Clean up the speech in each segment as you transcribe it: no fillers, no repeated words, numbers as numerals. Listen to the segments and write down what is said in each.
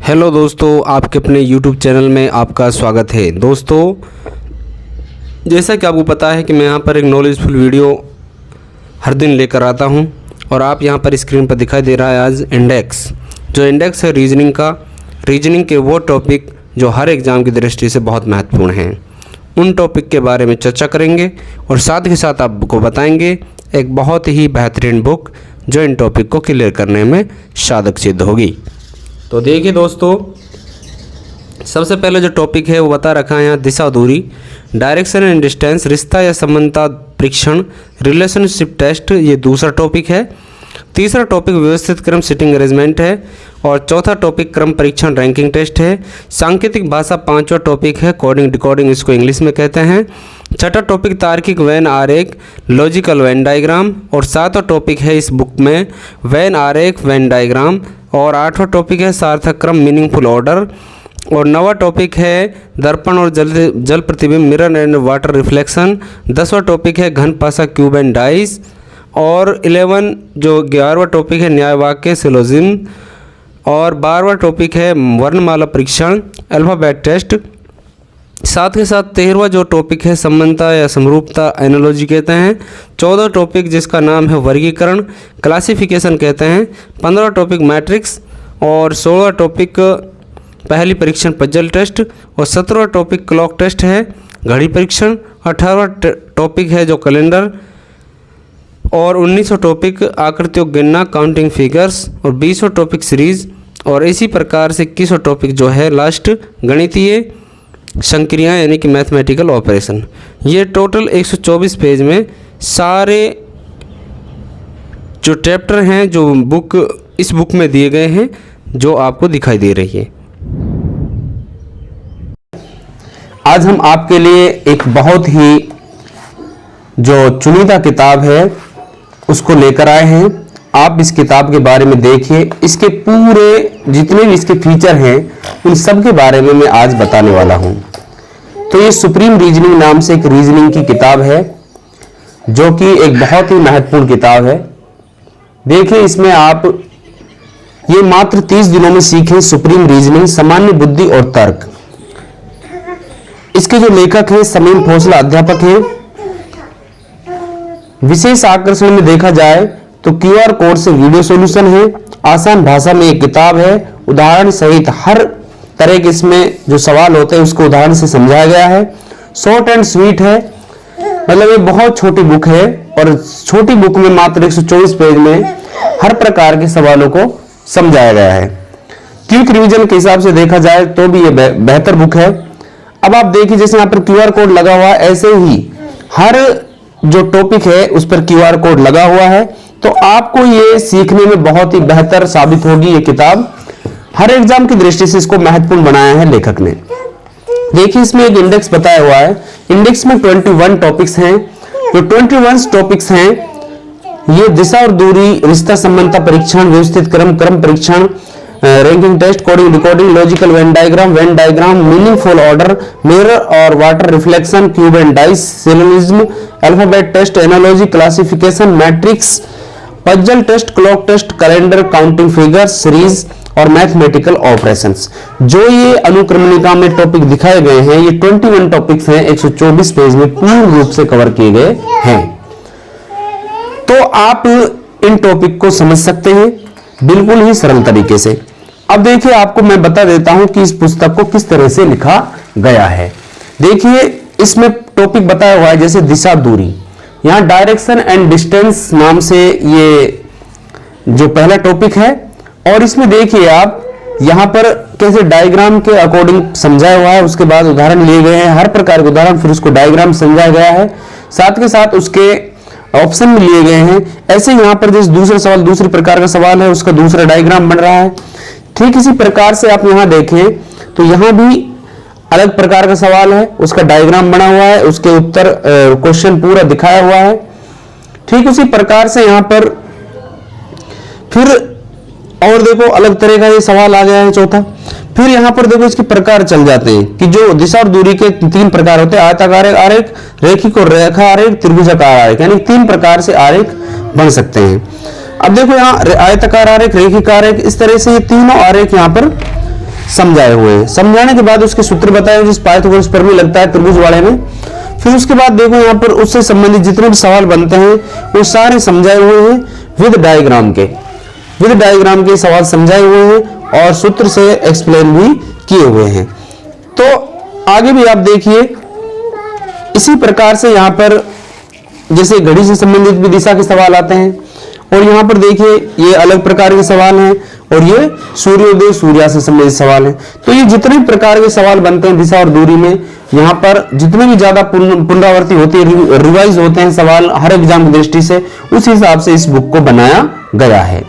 Hello दोस्तों, आपके अपने YouTube चैनल में आपका स्वागत है। दोस्तों, जैसा कि आपको पता है कि मैं यहाँ पर एक नॉलेजफुल वीडियो हर दिन लेकर आता हूँ और आप यहाँ पर स्क्रीन पर दिखाई दे रहा है आज इंडेक्स। जो इंडेक्स है रीजनिंग के वो टॉपिक जो हर एग्ज़ाम की दृष्टि से बहुत महत्वपूर्ण हैं, उन टॉपिक के बारे में चर्चा करेंगे और साथ ही साथ आपको बताएंगे एक बहुत ही बेहतरीन बुक जो इन टॉपिक को क्लियर करने में साधक सिद्ध होगी। तो देखिए दोस्तों, सबसे पहले जो टॉपिक है वो बता रखा है यहाँ, दिशा दूरी, डायरेक्शन एंड डिस्टेंस, रिश्ता या समानता परीक्षण, रिलेशनशिप टेस्ट, ये दूसरा टॉपिक है। तीसरा टॉपिक व्यवस्थित क्रम सिटिंग अरेंजमेंट है और चौथा टॉपिक क्रम परीक्षण रैंकिंग टेस्ट है। सांकेतिक भाषा पांचवा टॉपिक है, कोडिंग डिकोडिंग इसको इंग्लिश में कहते हैं। छठा टॉपिक तार्किक वेन आरेख, लॉजिकल वेन डायग्राम और सातवां टॉपिक है इस बुक में वेन आरेख वेन डायग्राम और आठवां टॉपिक है सार्थक क्रम मीनिंगफुल ऑर्डर और नवा टॉपिक है दर्पण और जल प्रतिबिंब मिरर एंड वाटर रिफ्लेक्शन। 10वां टॉपिक है घन पासा क्यूब एंड डाइस और 11वां टॉपिक है न्याय वाक्य सिलोजिज्म और 12वां टॉपिक है वर्णमाला परीक्षण अल्फाबेट टेस्ट। साथ के साथ 13वां जो टॉपिक है समानता या समरूपता एनालॉजी कहते हैं। 14वां टॉपिक जिसका नाम है वर्गीकरण क्लासिफिकेशन कहते हैं। 15वां टॉपिक मैट्रिक्स और 16वां टॉपिक पहली परीक्षण पजल टेस्ट और 17वां टॉपिक क्लॉक टेस्ट है घड़ी परीक्षण। 18वां टॉपिक है जो कैलेंडर और 19वां टॉपिक आकृतियों गिनना काउंटिंग फिगर्स और 20वां टॉपिक सीरीज और इसी प्रकार से 21वां टॉपिक जो है लास्ट गणितीय संक्रियाएं यानी कि मैथमेटिकल ऑपरेशन। ये टोटल 124 पेज में सारे जो चैप्टर हैं जो इस बुक में दिए गए हैं जो आपको दिखाई दे रही है। आज हम आपके लिए एक बहुत ही जो चुनिंदा किताब है उसको लेकर आए हैं। आप इस किताब के बारे में देखिए, इसके पूरे जितने भी इसके फीचर हैं उन सब के बारे में मैं आज बताने वाला हूं। तो ये सुप्रीम रीजनिंग नाम से एक रीजनिंग की किताब है जो कि एक बहुत ही महत्वपूर्ण किताब है। देखिए, इसमें आप ये मात्र 30 दिनों में सीखें सुप्रीम रीजनिंग, सामान्य बुद्धि और तर्क। इसके जो लेखक हैं समीम खोसला अध्यापक हैं। विशेष आकर्षण में देखा जाए तो QR कोड से वीडियो सॉल्यूशन है, आसान भाषा में एक किताब है, उदाहरण सहित हर तरह के इसमें जो सवाल होते हैं उसको उदाहरण से समझाया गया है। शॉर्ट एंड स्वीट है, मतलब ये बहुत छोटी बुक है और छोटी बुक में मात्र 124 पेज में हर प्रकार के सवालों को समझाया गया है। क्विक रिवीजन के हिसाब से देखा जाए तो भी ये बेहतर बुक है। अब आप देखिए, जैसे यहाँ पर QR कोड लगा हुआ है, ऐसे ही हर जो टॉपिक है उस पर QR कोड लगा हुआ है, तो आपको ये सीखने में बहुत ही बेहतर साबित होगी। ये किताब हर एग्जाम की दृष्टि से इसको महत्वपूर्ण बनाया है लेखक ने। देखिए, इसमें एक इंडेक्स बताया हुआ है। इंडेक्स में 21 टॉपिक्स हैं। जो 21 टॉपिक्स हैं ये दिशा और दूरी, रिश्ता संबंधता परीक्षण, व्यवस्थित क्रम परीक्षण, ranking test, coding decoding, logical Venn diagram, meaningful order, mirror और water reflection, cube and dice, syllogism, alphabet test, analogy, classification, matrix, puzzle test, clock test, calendar, counting figures, series और मैथमेटिकल ऑपरेशंस। जो ये अनुक्रमणिका में topic दिखाए गए हैं ये 21 टॉपिक्स हैं, 124 पेज में पूर्ण रूप से कवर किए गए हैं। तो आप इन टॉपिक को समझ सकते हैं बिल्कुल ही सरल तरीके से। अब देखिए, आपको मैं बता देता हूं कि इस पुस्तक को किस तरह से लिखा गया है। देखिए, इसमें टॉपिक बताया हुआ है जैसे दिशा दूरी, यहां डायरेक्शन एंड डिस्टेंस नाम से ये जो पहला टॉपिक है और इसमें देखिए आप यहां पर कैसे डायग्राम के अकॉर्डिंग समझाया हुआ है, उसके बाद उदाहरण लिए गए हैं, हर प्रकार के उदाहरण, फिर उसको डायग्राम समझाया गया है, साथ के साथ उसके ऑप्शन भी लिए गए हैं। ऐसे यहां पर जैसे दूसरा सवाल दूसरे प्रकार का सवाल है, उसका दूसरा डायग्राम बन रहा है। ठीक इसी प्रकार से आप यहां देखें तो यहां भी अलग प्रकार का सवाल है, उसका डायग्राम बना हुआ है, उसके उत्तर क्वेश्चन पूरा दिखाया हुआ है। ठीक उसी प्रकार से यहां पर फिर और देखो अलग तरह का ये सवाल आ गया है चौथा। फिर यहां पर देखो इसके प्रकार चल जाते हैं कि जो दिशा और दूरी के 3 प्रकार होते हैं, आयताकार आरेख, रैखिक और रेखा आरेख, त्रिभुजाकार आरेख, यानी 3 प्रकार से आरेख बन सकते हैं। अब देखो यहाँ आयताकार आरेख, रैखिक आरेख, इस तरह से ये तीनों आरेख यहाँ पर समझाए हुए हैं। समझाने के बाद उसके सूत्र बताए जिस पाइथागोरस प्रमेय लगता है त्रिभुज वाले में। फिर उसके बाद देखो यहाँ पर उससे संबंधित जितने भी सवाल बनते हैं वो सारे समझाए हुए हैं विद डायग्राम के सवाल समझाए हुए हैं और सूत्र से एक्सप्लेन भी किए हुए हैं। तो आगे भी आप देखिए इसी प्रकार से यहाँ पर जैसे घड़ी से संबंधित भी दिशा के सवाल आते हैं और यहाँ पर देखिए ये अलग प्रकार के सवाल हैं और ये सूर्योदय सूर्यास्त से संबंधित सवाल हैं। तो ये जितने प्रकार के सवाल बनते हैं दिशा और दूरी में, यहाँ पर जितने भी ज्यादा पुनरावृत्ति होती है, रिवाइज होते हैं सवाल हर एग्जाम की दृष्टि से, उस हिसाब से इस बुक को बनाया गया है।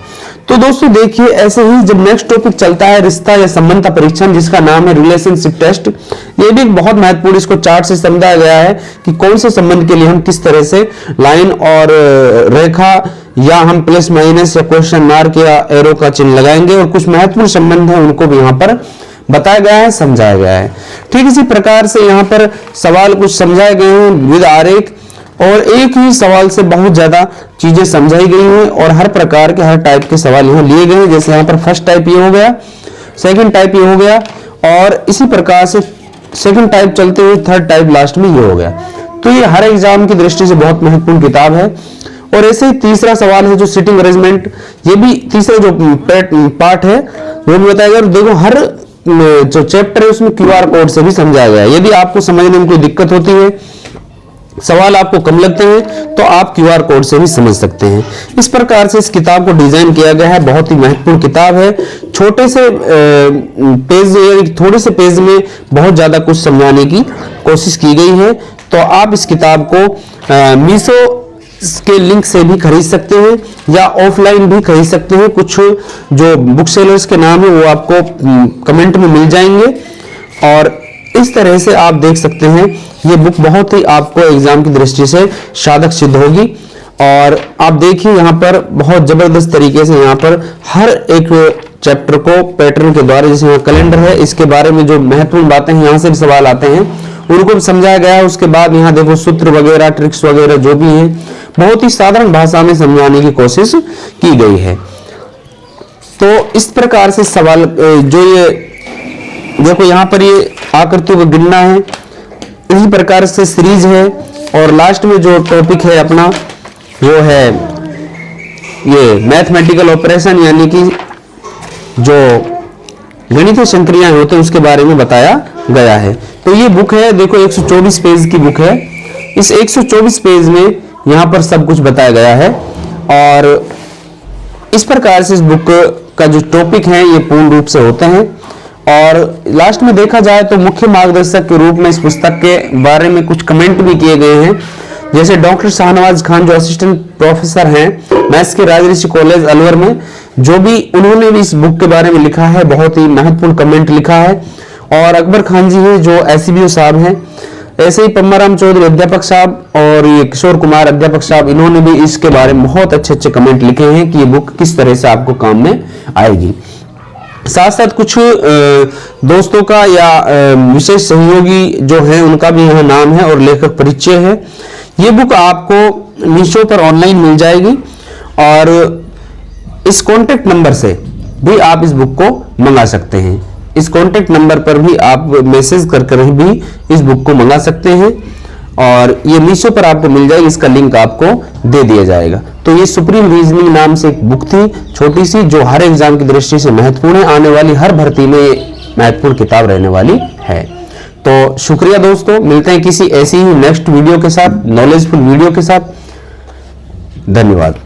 तो दोस्तों देखिए ऐसे ही जब नेक्स्ट टॉपिक चलता है रिश्ता या संबंध का परीक्षण जिसका नाम है रिलेशनशिप टेस्ट, ये भी बहुत महत्वपूर्ण, इसको चार्ट से समझाया गया है कि कौन से संबंध के लिए हम किस तरह से लाइन और रेखा या हम प्लस माइनस या क्वेश्चन मार्क या एरो का चिन्ह लगाएंगे और कुछ महत्वपूर्ण संबंध है उनको भी यहाँ पर बताया गया है, समझाया गया है। ठीक इसी प्रकार से यहाँ पर सवाल कुछ समझाए गए हैं विद आरेख और एक ही सवाल से बहुत ज्यादा चीजें समझाई गई हैं और हर प्रकार के हर टाइप के सवाल यहाँ लिए गए हैं। जैसे यहाँ पर फर्स्ट टाइप ये हो गया, सेकंड टाइप ये हो गया और इसी प्रकार से सेकंड टाइप चलते हुए थर्ड टाइप लास्ट में ये हो गया। तो ये हर एग्जाम की दृष्टि से बहुत महत्वपूर्ण किताब है। और ऐसे ही तीसरा सवाल है जो सिटिंग अरेंजमेंट, ये भी तीसरा जो पार्ट है वो भी बताया गया। देखो हर जो चैप्टर है उसमें QR कोड से भी समझाया गया है। यदि आपको समझने में कोई दिक्कत होती है, सवाल आपको कम लगते हैं, तो आप QR कोड से भी समझ सकते हैं। इस प्रकार से इस किताब को डिजाइन किया गया है। बहुत ही महत्वपूर्ण किताब है। छोटे से पेज, थोड़े से पेज में बहुत ज्यादा कुछ समझाने की कोशिश की गई है। तो आप इस किताब को मीशो के लिंक से भी खरीद सकते हैं या ऑफलाइन भी खरीद सकते हैं। कुछ जो बुक सेलर्स के नाम है वो आपको कमेंट में मिल जाएंगे और इस तरह से आप देख सकते हैं ये बुक बहुत ही आपको एग्जाम की दृष्टि से साधक सिद्ध होगी। और आप देखिए यहाँ पर बहुत जबरदस्त तरीके से यहाँ पर हर एक चैप्टर को पैटर्न के द्वारा, जैसे यहाँ कैलेंडर है, इसके बारे में जो महत्वपूर्ण बातें हैं यहाँ से भी सवाल आते हैं उनको भी समझाया गया है। उसके बाद यहाँ देखो सूत्र वगैरह ट्रिक्स वगैरह जो भी है बहुत ही साधारण भाषा में समझाने की कोशिश की गई है। तो इस प्रकार से सवाल जो ये देखो यहाँ पर ये आकृतियों को गिनना है, इसी प्रकार से सीरीज है। और लास्ट में जो टॉपिक है अपना वो है ये मैथमेटिकल ऑपरेशन, यानी कि जो गणितीय संक्रियाएं होते हैं उसके बारे में बताया गया है। तो ये बुक है देखो 124 पेज की बुक है। इस 124 पेज में यहाँ पर सब कुछ बताया गया है और इस प्रकार से इस बुक का जो टॉपिक है ये पूर्ण रूप से होते हैं। और लास्ट में देखा जाए तो मुख्य मार्गदर्शक के रूप में इस पुस्तक के बारे में कुछ कमेंट भी किए गए हैं। जैसे डॉक्टर शाहनवाज खान जो असिस्टेंट प्रोफेसर हैं मैथ्स के राजऋषि कॉलेज अलवर में, जो भी उन्होंने भी इस बुक के बारे में लिखा है, बहुत ही महत्वपूर्ण कमेंट लिखा है। और अकबर खान जी हैं जो SCBO साहब हैं, ऐसे ही पम्माराम चौधरी अध्यापक साहब और ये किशोर कुमार अध्यापक साहब, इन्होंने भी इसके बारे में बहुत अच्छे अच्छे कमेंट लिखे हैं कि ये बुक किस तरह से आपको काम में आएगी। साथ साथ कुछ दोस्तों का या विशेष सहयोगी जो है उनका भी यहाँ नाम है और लेखक परिचय है। ये बुक आपको मीशो पर ऑनलाइन मिल जाएगी और इस कॉन्टेक्ट नंबर से भी आप इस बुक को मंगा सकते हैं। इस कॉन्टेक्ट नंबर पर भी आप मैसेज कर भी इस बुक को मंगा सकते हैं और ये मीशो पर आपको मिल जाएगी, इसका लिंक आपको दे दिया जाएगा। तो ये सुप्रीम रीजनिंग नाम से एक बुक थी छोटी सी, जो हर एग्जाम की दृष्टि से महत्वपूर्ण है, आने वाली हर भर्ती में महत्वपूर्ण किताब रहने वाली है। तो शुक्रिया दोस्तों, मिलते हैं किसी ऐसी ही नेक्स्ट वीडियो के साथ, नॉलेजफुल वीडियो के साथ। धन्यवाद।